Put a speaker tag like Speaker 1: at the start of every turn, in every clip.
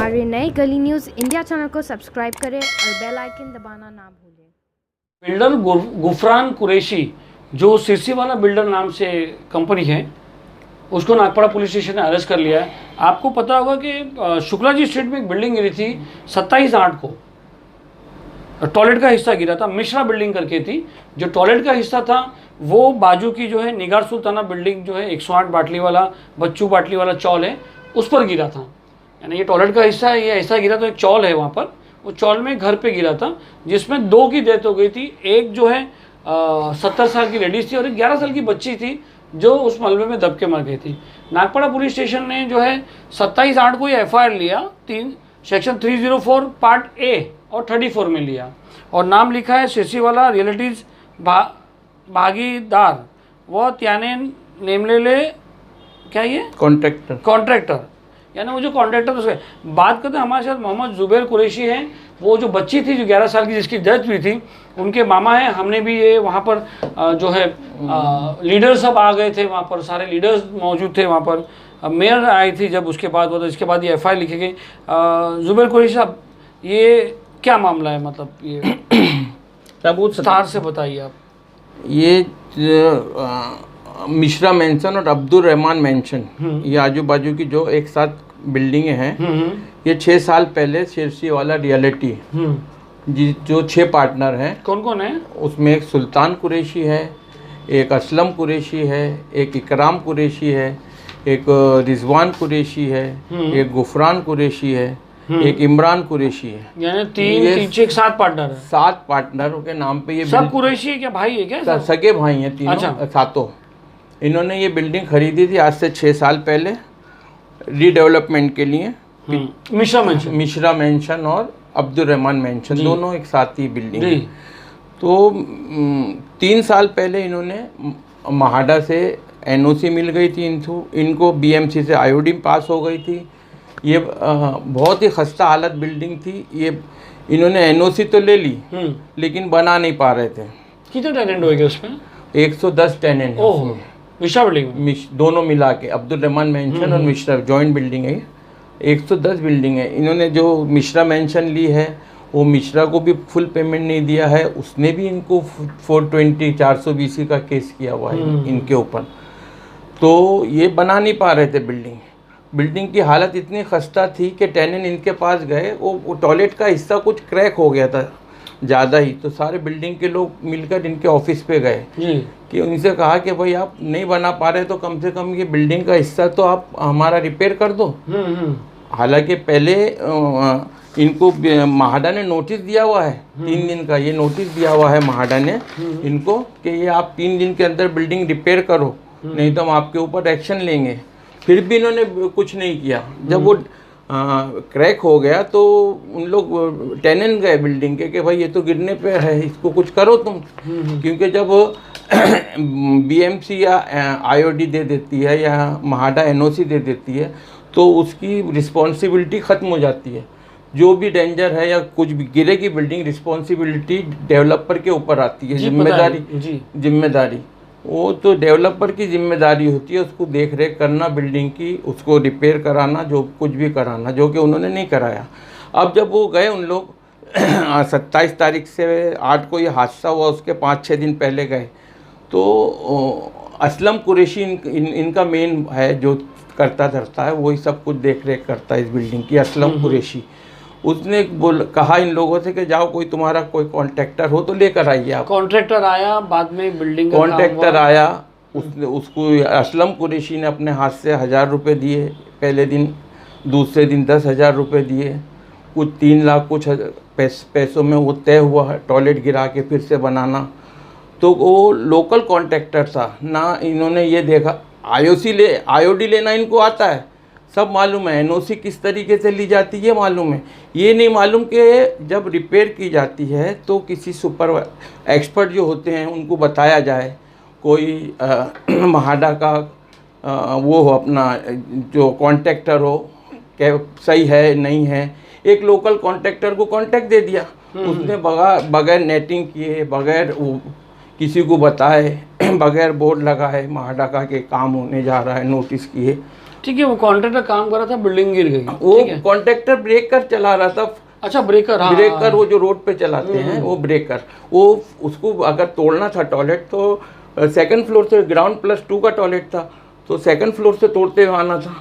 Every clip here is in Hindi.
Speaker 1: हमारे नए गली न्यूज़ इंडिया चैनल को सब्सक्राइब करें और बेल आइकन दबाना ना भूलें।
Speaker 2: बिल्डर गुफरान कुरैशी जो सिरसी वाला बिल्डर नाम से कंपनी है, उसको नागपाड़ा पुलिस स्टेशन ने अरेस्ट कर लिया है। आपको पता होगा कि शुक्ला जी स्ट्रीट में एक बिल्डिंग गिरी थी 27/8 को। टॉयलेट का हिस्सा गिरा था, मिश्रा बिल्डिंग करके थी। जो टॉयलेट का हिस्सा था वो बाजू की जो है निगार सुल्ताना बिल्डिंग जो है 108 बाटली वाला बच्चू बाटली वाला चौल है, उस पर गिरा था। यानी ये टॉयलेट का हिस्सा है, ये ऐसा गिरा तो एक चौल है वहाँ पर, वो चौल में घर पे गिरा था, जिसमें 2 की डेथ हो गई थी। एक जो है 70 साल की लेडीज़ थी और एक 11 साल की बच्ची थी जो उस मलबे में दब के मर गई थी। नागपाड़ा पुलिस स्टेशन ने जो है 27/8 को ये FIR लिया, 3 सेक्शन 304 पार्ट A और 34 में लिया, और नाम लिखा है सिरसी वाला रियलिटीज़ भागीदार व त्याने नेमलेले क्या ये कॉन्ट्रैक्टर, यानी वो जो कॉन्ट्रैक्टर उसके बात करते हैं। हमारे साथ मोहम्मद जुबैर कुरैशी हैं, वो जो बच्ची थी जो 11 साल की जिसकी डेथ हुई थी, उनके मामा हैं। हमने भी ये वहाँ पर जो है लीडर्स सब आ गए थे, वहाँ पर सारे लीडर्स मौजूद थे वहाँ पर। मेयर आई थी जब, उसके बाद वो, इसके बाद ये FIR लिखी गई। जुबैर कुरैशी साहब, ये क्या मामला है, मतलब ये सबूत विस्तार से बताइए आप।
Speaker 3: ये मिश्रा मेंशन और अब्दुल रहमान मेंशन, ये आजू बाजू की जो एक साथ बिल्डिंगें हैं, ये 6 साल पहले सिरसी वाला रियलिटी जो 6 पार्टनर हैं। कौन कौन है उसमें? एक सुल्तान कुरैशी है, एक असलम कुरैशी है, एक इकराम कुरैशी है, एक रिजवान कुरैशी है, एक गुफरान कुरैशी है, एक इमरान कुरैशी है।
Speaker 2: यानी 7 पार्टनर है।
Speaker 3: 7 पार्टनरों के नाम पे ये
Speaker 2: सब कुरैशी है क्या? भाई है क्या?
Speaker 3: सगे भाई हैं तीनों। अच्छा। सातों इन्होंने ये बिल्डिंग खरीदी थी आज से 6 साल पहले रीडेवलपमेंट के लिए। मिश्रा मेंशन और अब्दुल रहमान मेंशन दोनों एक साथ ही बिल्डिंग है। तो 3 साल पहले इन्होंने महाडा से NOC मिल गई थी इनको BMC से IOD पास हो गई थी। ये बहुत ही खस्ता हालत बिल्डिंग थी। ये इन्होंने NOC तो ले ली, लेकिन बना नहीं पा रहे थे।
Speaker 2: कितने टेनेंट हो गए उसमें?
Speaker 3: 110 टेनेंट है
Speaker 2: मिश्रा बिल्डिंग
Speaker 3: दोनों मिला के। अब्दुल रहमान मेंशन और मिश्रा जॉइंट बिल्डिंग है। 110 बिल्डिंग है। इन्होंने जो मिश्रा मेंशन ली है, वो मिश्रा को भी फुल पेमेंट नहीं दिया है, उसने भी इनको 420 का केस किया हुआ है इनके ऊपर। तो ये बना नहीं पा रहे थे बिल्डिंग की हालत इतनी खस्ता थी कि टेनेंट इनके पास गए, वो टॉयलेट का हिस्सा कुछ क्रैक हो गया था ज़्यादा ही, तो सारे बिल्डिंग के लोग मिलकर इनके ऑफिस पे गए कि उनसे कहा कि भाई आप नहीं बना पा रहे तो कम से कम ये बिल्डिंग का हिस्सा तो आप हमारा रिपेयर कर दो। हालांकि पहले इनको महाडा ने नोटिस दिया हुआ है 3 दिन का। ये नोटिस दिया हुआ है महाडा ने इनको कि ये आप 3 दिन के अंदर बिल्डिंग रिपेयर करो, नहीं तो हम आपके ऊपर एक्शन लेंगे। फिर भी इन्होंने कुछ नहीं किया। जब वो क्रैक हो गया तो उन लोग टेनेंट गए बिल्डिंग के कि भाई ये तो गिरने पे है, इसको कुछ करो तुम। क्योंकि जब BMC या IOD दे देती है या महाडा NOC दे देती है तो उसकी रिस्पॉन्सिबिलिटी ख़त्म हो जाती है। जो भी डेंजर है या कुछ भी गिरेगी बिल्डिंग, रिस्पॉन्सिबिलिटी डेवलपर के ऊपर आती है। जिम्मेदारी वो तो डेवलपर की जिम्मेदारी होती है, उसको देख रेख करना बिल्डिंग की, उसको रिपेयर कराना, जो कुछ भी कराना, जो कि उन्होंने नहीं कराया। अब जब वो गए उन लोग 27 तारीख से 8 को ये हादसा हुआ, उसके 5-6 दिन पहले गए, तो असलम कुरैशी इनका मेन है जो करता धरता है, वही सब कुछ देख रेख करता है इस बिल्डिंग की। असलम कुरैशी उसने कहा इन लोगों से कि जाओ कोई तुम्हारा कोई कॉन्ट्रैक्टर हो तो लेकर आइए आप।
Speaker 2: कॉन्ट्रैक्टर आया, बाद में बिल्डिंग का
Speaker 3: कॉन्ट्रैक्टर आया, उसको असलम कुरैशी ने अपने हाथ से 1000 रुपये दिए पहले दिन, दूसरे दिन 10,000 रुपये दिए, कुछ 3 लाख कुछ पैसों में वो तय हुआ टॉयलेट गिरा के फिर से बनाना। तो वो लोकल कॉन्ट्रैक्टर था ना, इन्होंने ये देखा IOD लेना इनको आता है, सब मालूम है। NOC किस तरीके से ली जाती है मालूम है। ये नहीं मालूम कि जब रिपेयर की जाती है तो किसी सुपर एक्सपर्ट जो होते हैं उनको बताया जाए, कोई महाडा का वो हो अपना जो कॉन्ट्रैक्टर हो, क्या सही है नहीं है। एक लोकल कॉन्ट्रैक्टर को कॉन्ट्रैक्ट दे दिया, उसने बगैर नेटिंग किए, बगैर किसी को बताए, बगैर बोर्ड लगाए महाडा का के काम होने जा रहा है, नोटिस किए,
Speaker 2: ठीक है, वो कॉन्ट्रैक्टर काम कर रहा था, बिल्डिंग गिर गई।
Speaker 3: वो कॉन्ट्रैक्टर ब्रेकर चला रहा था।
Speaker 2: अच्छा, ब्रेकर, हाँ,
Speaker 3: ब्रेकर वो जो रोड पे चलाते हैं वो ब्रेकर, वो उसको अगर तोड़ना था टॉयलेट तो सेकंड फ्लोर से, ग्राउंड +2 का टॉयलेट था, तो सेकंड फ्लोर से तोड़ते हुए आना था।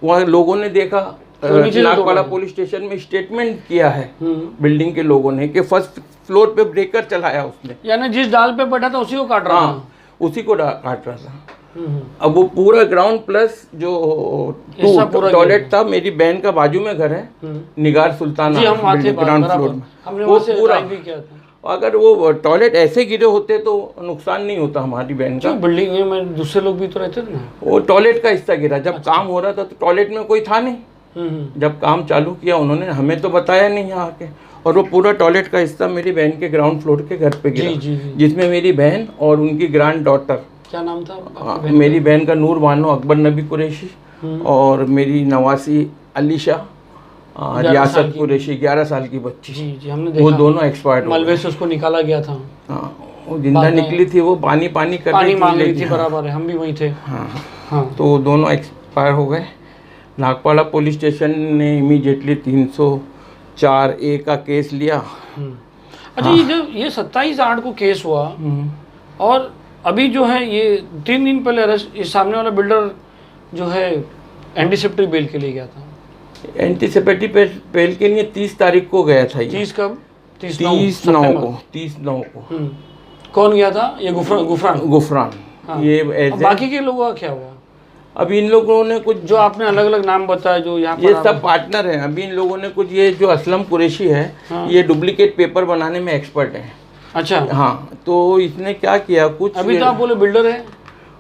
Speaker 3: वहाँ लोगों ने देखा, नागपाड़ा पुलिस स्टेशन में स्टेटमेंट किया है बिल्डिंग के लोगों ने कि फर्स्ट फ्लोर पे ब्रेकर चलाया उसने,
Speaker 2: यानी जिस डाल पे बैठा था उसी को काट रहा था।
Speaker 3: उसी को काट रहा था। अब वो पूरा ग्राउंड प्लस जो टॉयलेट था, मेरी बहन का बाजू में घर है, निगार सुल्ताना ग्राउंड फ्लोर में, वो पूरा भी किया था। अगर वो टॉयलेट ऐसे गिरे होते तो नुकसान नहीं होता हमारी बहन का।
Speaker 2: बिल्डिंग में दूसरे लोग भी तो रहते थे ना।
Speaker 3: वो टॉयलेट का हिस्सा गिरा, जब काम हो रहा था तो टॉयलेट में कोई था नहीं। जब काम चालू किया उन्होंने हमें तो बताया नहीं यहाँ आके, और वो पूरा टॉयलेट का हिस्सा मेरी बहन के ग्राउंड फ्लोर के घर पे गिरा, जिसमें मेरी बहन और उनकी ग्रैंड डॉटर,
Speaker 2: क्या नाम था
Speaker 3: मेरी बहन का नूर बानो अकबर नबी कुरैशी, और मेरी नवासी अलीशा रियासत कुरैशी 11 साल की बच्ची।
Speaker 2: जी, हमने देखा,
Speaker 3: वो दोनों एक्सपायर्ड,
Speaker 2: मलबे से उसको निकाला गया था।
Speaker 3: वो जिंदा निकली थी, वो पानी कर
Speaker 2: पानी मांग रही थी, बराबर है, हम भी वहीं थे। हाँ,
Speaker 3: तो दोनों एक्सपायर हो गए। नागपाड़ा पुलिस स्टेशन ने इमीडिएटली 304A का केस लिया।
Speaker 2: अच्छा, ये 27/8 को केस हुआ, और अभी जो है ये 3 दिन पहले अरेस्ट, इस सामने वाला बिल्डर जो है एंटीसिपेटरी बेल के लिए गया था।
Speaker 3: एंटीसिपेटरी बेल के लिए 30 तारीख को गया था।
Speaker 2: 30 कब?
Speaker 3: 30/9 को।
Speaker 2: कौन गया था? ये गुफरान। हाँ।
Speaker 3: ये
Speaker 2: बाकी के लोगों का क्या हुआ?
Speaker 3: अभी इन लोगों ने कुछ, जो
Speaker 2: आपने अलग अलग नाम बताया, जो यहाँ
Speaker 3: ये सब पार्टनर हैं। अभी इन लोगों ने कुछ, ये जो असलम कुरैशी है, हाँ, ये डुप्लीकेट पेपर बनाने में एक्सपर्ट है।
Speaker 2: अच्छा,
Speaker 3: हाँ, तो इसने क्या किया, कुछ
Speaker 2: अभी तो आप बोले बिल्डर है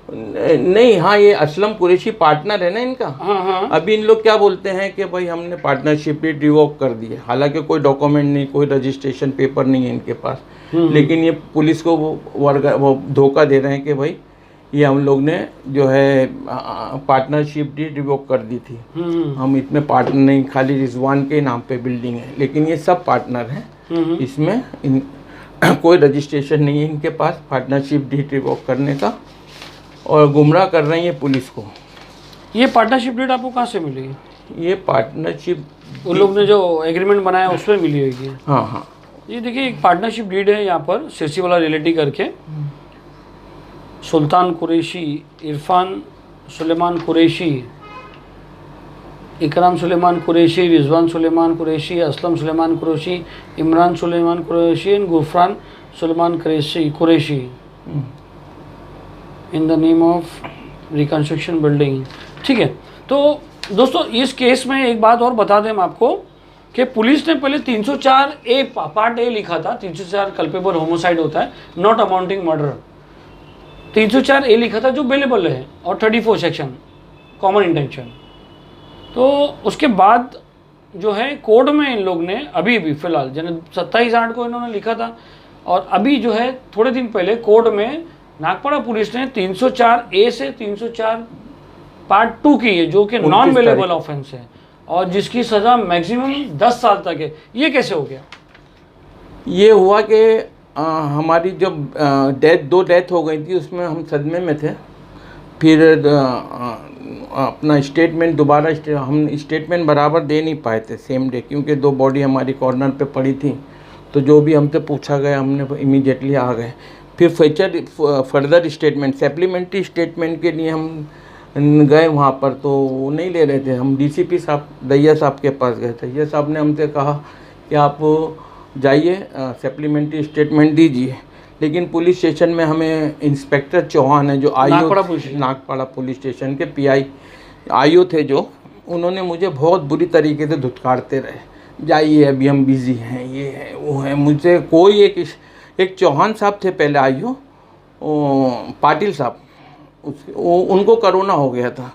Speaker 3: नहीं, हाँ, ये असलम कुरैशी पार्टनर है ना इनका।
Speaker 2: हाँ।
Speaker 3: अभी इन लोग क्या बोलते हैं कि भाई हमने पार्टनरशिप भी रिवोक कर दी है, हालांकि कोई डॉक्यूमेंट नहीं, कोई रजिस्ट्रेशन पेपर नहीं है इनके पास, लेकिन ये पुलिस को वो धोखा दे रहे हैं कि भाई ये हम लोग ने जो है पार्टनरशिप भी रिवोक कर दी थी, हम इसमें पार्टनर नहीं, खाली रिजवान के नाम पे बिल्डिंग है, लेकिन ये सब पार्टनर हैं इसमें। कोई रजिस्ट्रेशन नहीं है इनके पास पार्टनरशिप डीड रिवोक करने का, और गुमराह कर रही है पुलिस को।
Speaker 2: ये पार्टनरशिप डीड आपको कहाँ से मिली?
Speaker 3: ये पार्टनरशिप
Speaker 2: उन लोग ने जो एग्रीमेंट बनाया उसमें मिली होगी।
Speaker 3: हाँ।
Speaker 2: ये देखिए, एक पार्टनरशिप डीड है यहाँ पर, सिरसी वाला रियलिटी करके, सुल्तान Qureshi, Irfan Suleman Qureshi, Ikram Suleman Qureshi, Rizwan Suleman Qureshi, Aslam Suleman Qureshi, Imran Suleman Qureshi and Gufran Suleman Qureshi in the name of reconstruction building. ठीक है, तो दोस्तों इस केस में एक बात और बता दें हम आपको कि पुलिस ने पहले 304A पार्ट ए लिखा था। 304 कल्पेबल होमोसाइड होता है, नॉट अमाउंटिंग मर्डर। 304A लिखा था जो बेलेबल है, और 34 सेक्शन कॉमन इंटेंशन। तो उसके बाद जो है कोर्ट में इन लोग ने अभी भी फिलहाल 27/8 को इन्होंने लिखा था, और अभी जो है थोड़े दिन पहले कोर्ट में नागपाड़ा पुलिस ने 304A से 304 पार्ट 2 की है, जो कि नॉन बेलेबल ऑफेंस है और जिसकी सज़ा मैक्सिमम 10 साल तक है। ये कैसे हो गया? ये
Speaker 3: हुआ कि हमारी जब दो डेथ हो गई थी, उसमें हम सदमे में थे। फिर अपना स्टेटमेंट दोबारा हम स्टेटमेंट बराबर दे नहीं पाए थे सेम डे, क्योंकि 2 बॉडी हमारी कॉर्नर पे पड़ी थी। तो जो भी हमसे पूछा गया हमने इमीडिएटली आ गए। फिर फर्दर स्टेटमेंट, सप्लीमेंट्री स्टेटमेंट के लिए हम गए वहाँ पर, तो वो नहीं ले रहे थे। हम डीसीपी साहब दैया साहब के पास गए थे। ये साहब ने हमसे कहा कि आप जाइए सप्लीमेंट्री स्टेटमेंट दीजिए, लेकिन पुलिस स्टेशन में हमें इंस्पेक्टर चौहान है जो नागपाड़ा पुलिस स्टेशन के पीआई आईओ थे, जो उन्होंने मुझे बहुत बुरी तरीके से धुतकारते रहे, जाइए अभी हम बिज़ी हैं, ये है वो है। मुझसे कोई एक चौहान साहब थे पहले आईओ, पाटिल साहब, उनको कोरोना हो गया था,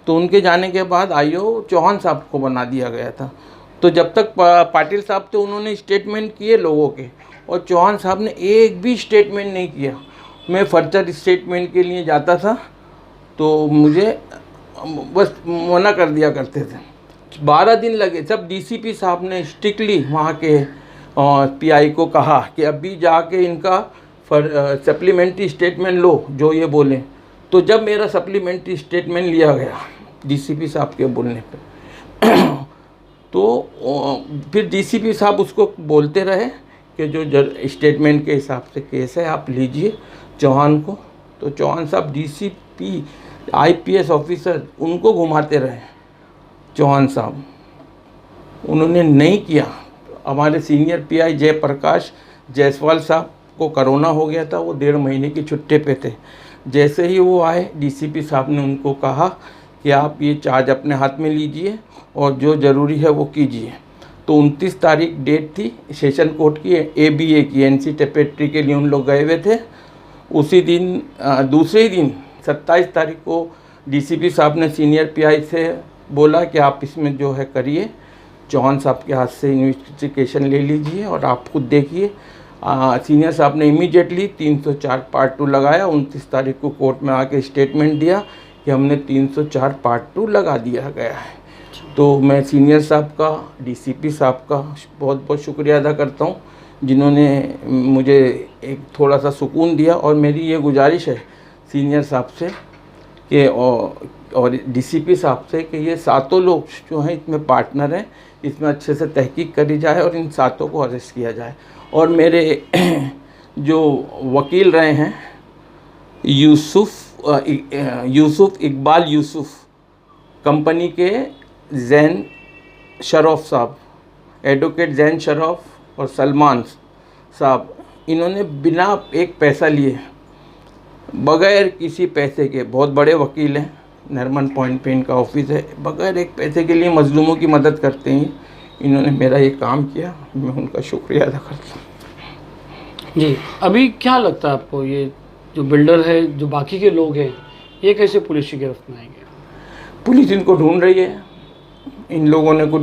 Speaker 3: तो उनके जाने के बाद आईओ चौहान साहब को बना दिया गया था। तो जब तक पाटिल साहब थे उन्होंने स्टेटमेंट किए लोगों के, और चौहान साहब ने एक भी स्टेटमेंट नहीं किया। मैं फर्दर स्टेटमेंट के लिए जाता था तो मुझे बस मना कर दिया करते थे। 12 दिन लगे। सब डीसीपी साहब ने स्ट्रिक्टली वहाँ के पीआई को कहा कि अभी जाके इनका सप्लीमेंट्री स्टेटमेंट लो जो ये बोले। तो जब मेरा सप्लीमेंट्री स्टेटमेंट लिया गया डीसीपी साहब के बोलने पे। तो फिर डीसीपी साहब उसको बोलते रहे कि जो स्टेटमेंट के हिसाब से केस है आप लीजिए चौहान को। तो चौहान साहब डीसीपी आईपीएस ऑफिसर उनको घुमाते रहे चौहान साहब, उन्होंने नहीं किया। हमारे सीनियर पीआई जयप्रकाश जायसवाल साहब को कोरोना हो गया था, वो 1.5 महीने की छुट्टी पे थे। जैसे ही वो आए डीसीपी साहब ने उनको कहा कि आप ये चार्ज अपने हाथ में लीजिए और जो ज़रूरी है वो कीजिए। तो 29 तारीख डेट थी सेशन कोर्ट की, एबीए की, एनसी टेपेट्री के लिए उन लोग गए हुए थे। उसी दिन दूसरे ही दिन 27 तारीख को डीसीपी साहब ने सीनियर पीआई से बोला कि आप इसमें जो है करिए, चौहान साहब के हाथ से इन्वेस्टिगेशन ले लीजिए और आप खुद देखिए। सीनियर साहब ने इमीडिएटली 304 पार्ट 2 लगाया। 29 तारीख को कोर्ट में आके स्टेटमेंट दिया कि हमने 304 पार्ट 2 लगा दिया गया है। तो मैं सीनियर साहब का, डीसीपी साहब का बहुत बहुत शुक्रिया अदा करता हूँ जिन्होंने मुझे एक थोड़ा सा सुकून दिया। और मेरी ये गुजारिश है सीनियर साहब से कि और डीसीपी साहब से कि ये 7 लोग जो हैं इसमें पार्टनर हैं, इसमें अच्छे से तहकीक करी जाए और इन 7 को अरेस्ट किया जाए। और मेरे जो वकील रहे हैं यूसुफ इकबाल यूसुफ कंपनी के जैन शरफ साहब, एडवोकेट जैन शरफ और सलमान साहब, इन्होंने बिना एक पैसा लिए, बग़ैर किसी पैसे के, बहुत बड़े वकील हैं, नरमन पॉइंट पे इनका ऑफिस है, बग़ैर एक पैसे के लिए मजलूमों की मदद करते हैं। इन्होंने मेरा ये काम किया, मैं उनका शुक्रिया अदा करता हूँ।
Speaker 2: जी, अभी क्या लगता है आपको, ये जो बिल्डर है, जो बाकी के लोग हैं, ये कैसे पुलिस की गिरफ्त में आएंगे?
Speaker 3: पुलिस इनको ढूंढ रही है। इन लोगों ने कुछ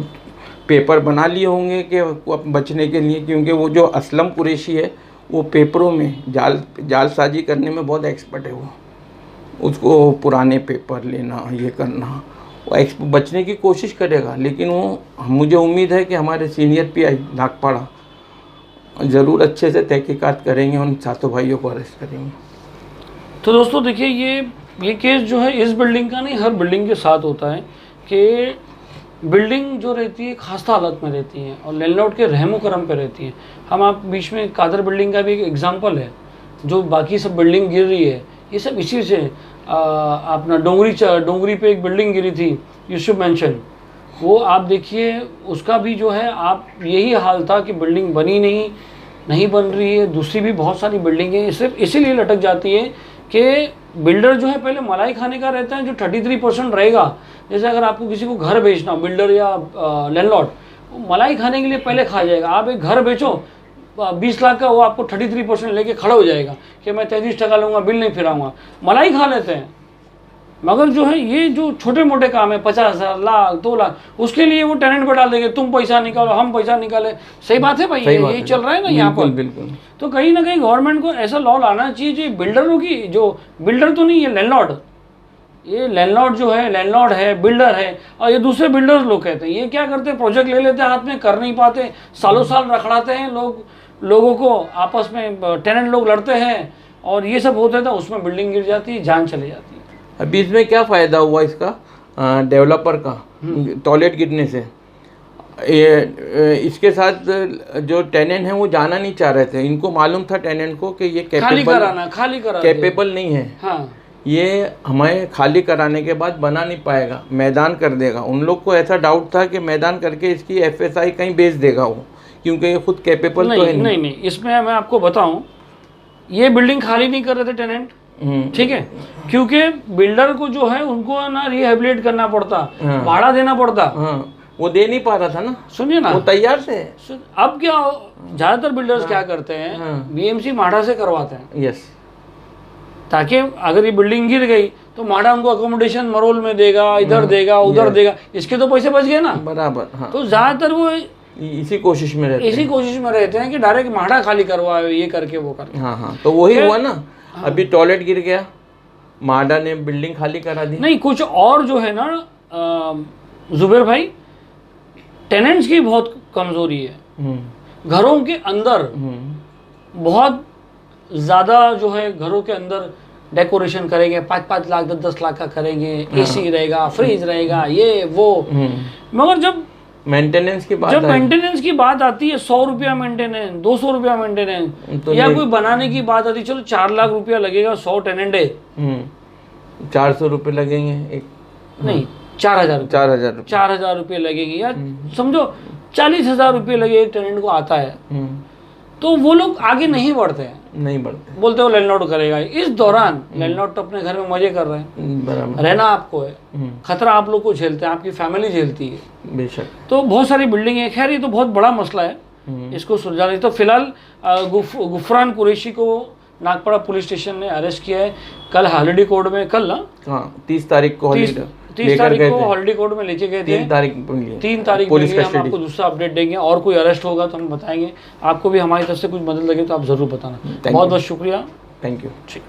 Speaker 3: पेपर बना लिए होंगे कि बचने के लिए, क्योंकि वो जो असलम कुरैशी है वो पेपरों में जालसाजी करने में बहुत एक्सपर्ट है। वो उसको पुराने पेपर लेना, ये करना, वो बचने की कोशिश करेगा। लेकिन वो, मुझे उम्मीद है कि हमारे सीनियर पीआई नागपाड़ा ज़रूर अच्छे से तहकीकात करेंगे, उन 7 भाइयों को अरेस्ट करेंगे।
Speaker 2: तो दोस्तों देखिए, ये केस जो है इस बिल्डिंग का नहीं, हर बिल्डिंग के साथ होता है कि बिल्डिंग जो रहती है खस्ता हालत में रहती है और लैंडलॉर्ड के रहमो करम पे रहती है। हम आप बीच में कादर बिल्डिंग का भी एक एग्जांपल है, जो बाकी सब बिल्डिंग गिर रही है, ये सब इसी से। अपना डोंगरी पे एक बिल्डिंग गिरी थी, यूसुफ मेंशन, वो आप देखिए, उसका भी जो है आप यही हाल था कि बिल्डिंग बनी नहीं बन रही है। दूसरी भी बहुत सारी बिल्डिंगें सिर्फ इसीलिए लटक जाती है कि बिल्डर जो है पहले मलाई खाने का रहता है, जो 33% रहेगा। जैसे अगर आपको किसी को घर बेचना हो, बिल्डर या लैंडलॉर्ड, मलाई खाने के लिए पहले खा जाएगा। आप एक घर बेचो 20 लाख का, वो आपको 33% लेके खड़ा हो जाएगा कि मैं 33% लूँगा, बिल नहीं फिराऊंगा, मलाई खा लेते हैं। मगर जो है ये जो छोटे मोटे काम है, 50,000, लाख, 2 लाख, उसके लिए वो टेनेंट पर डाल देंगे, तुम पैसा निकालो, हम पैसा निकाले। सही बात है भाई, यही चल रहा है ना यहाँ पर।
Speaker 3: बिल्कुल।
Speaker 2: तो कहीं ना कहीं गवर्नमेंट को ऐसा लॉ लाना चाहिए जो बिल्डरों की, जो बिल्डर तो नहीं है, लैंडलॉर्ड, ये लैंडलॉर्ड जो है, लैंडलॉर्ड है, बिल्डर है, और ये दूसरे बिल्डर्स लोग कहते हैं। ये क्या करते हैं, प्रोजेक्ट ले लेते हैं हाथ में, कर नहीं पाते, सालों साल रखड़ाते हैं लोगों को, आपस में टेनेंट लोग लड़ते हैं और ये सब होता था, उसमें बिल्डिंग गिर जाती है, जान चली जाती है।
Speaker 3: अभी इसमें क्या फ़ायदा हुआ इसका, डेवलपर का, टॉयलेट गिरने से? इसके साथ जो टेनेंट हैं वो जाना नहीं चाह रहे थे। इनको मालूम था टेनेंट को कि ये कैपेबल नहीं है। हाँ। ये हमें खाली कराने के बाद बना नहीं पाएगा, मैदान कर देगा। उन लोग को ऐसा डाउट था कि मैदान करके इसकी एफएसआई कहीं बेच देगा वो, क्योंकि ये खुद कैपेबल तो है
Speaker 2: नहीं। इसमें मैं आपको बताऊं, ये बिल्डिंग खाली नहीं कर रहे थे टेनेंट, ठीक है, क्योंकि बिल्डर को जो है उनको ना रिहेबिलिटेट करना पड़ता, भाड़ा देना पड़ता,
Speaker 3: वो दे नहीं पा रहा था ना।
Speaker 2: सुनिए ना,
Speaker 3: वो तैयार से।
Speaker 2: अब क्या, ज्यादातर बिल्डर्स क्या करते हैं, बीएमसी माढ़ा से करवाते हैं।
Speaker 3: यस।
Speaker 2: ताकि अगर ये बिल्डिंग गिर गई तो माढ़ा उनको अकोमोडेशन मरोल में देगा, इधर देगा, उधर देगा, इसके तो पैसे बच गए ना।
Speaker 3: बराबर। हाँ।
Speaker 2: तो ज्यादातर वो
Speaker 3: इसी कोशिश में रहते
Speaker 2: हैं कि डायरेक्ट माढ़ा खाली करवाए, ये करके वो करके।
Speaker 3: हाँ, तो वही हुआ ना। अभी टॉयलेट गिर गया, माढ़ा ने बिल्डिंग खाली करा दी।
Speaker 2: नहीं, कुछ और जो है ना जुबेर भाई, टेनेंट्स की बहुत कमजोरी है। घरों के अंदर बहुत ज़्यादा जो है, घरों के अंदर डेकोरेशन करेंगे, 5-5 लाख 10-10 लाख का करेंगे, एसी रहेगा, फ्रिज रहेगा, ये वो। मगर जब
Speaker 3: मेंटेनेंस की बात
Speaker 2: जब मेंटेनेंस की बात आती है, 100 रुपया मेंटेनेंस, 200 रुपया मेंटेनेंस,
Speaker 3: तो
Speaker 2: या कोई बनाने की बात आती है, चलो 4 लाख रुपया लगेगा, 100 टेनेंट है,
Speaker 3: 400 रुपये लगेंगे एक,
Speaker 2: नहीं 4,000 रुपये,
Speaker 3: 4,000 रुपये,
Speaker 2: 4,000 रुपये लगेंगे, या समझो 40,000 रुपये लगे एक टेनेंट को आता है, तो वो लोग आगे नहीं बढ़ते हैं,
Speaker 3: नहीं बढ़ते,
Speaker 2: बोलते हो लैंडलॉर्ड करेगा। इस दौरान लैंडलॉर्ड तो अपने घर में मजे कर रहे हैं,
Speaker 3: बराबर,
Speaker 2: रहना आपको है, खतरा आप लोग को झेलते हैं, आपकी फैमिली झेलती है।
Speaker 3: बेशक।
Speaker 2: तो बहुत सारी बिल्डिंग है, खैर ये तो बहुत बड़ा मसला है, इसको सुलझाने। तो फिलहाल गुफरान कुरैशी को नागपाड़ा पुलिस स्टेशन ने अरेस्ट किया है। कल हॉलिडे कोर्ट में, कल ना
Speaker 3: हाँ 30 तारीख को
Speaker 2: 30 तारीख को हॉलिडे कोर्ट में लेके गए थे।
Speaker 3: 3 तारीख को लिए।
Speaker 2: 3 तारीख
Speaker 3: पुलिस
Speaker 2: में हम
Speaker 3: कस्टडी।
Speaker 2: आपको दूसरा अपडेट देंगे, और कोई अरेस्ट होगा तो हम बताएंगे। आपको भी हमारी तरफ से कुछ मदद लगे तो आप ज़रूर बताना। बहुत बहुत शुक्रिया।
Speaker 3: Thank you.
Speaker 2: ठीक।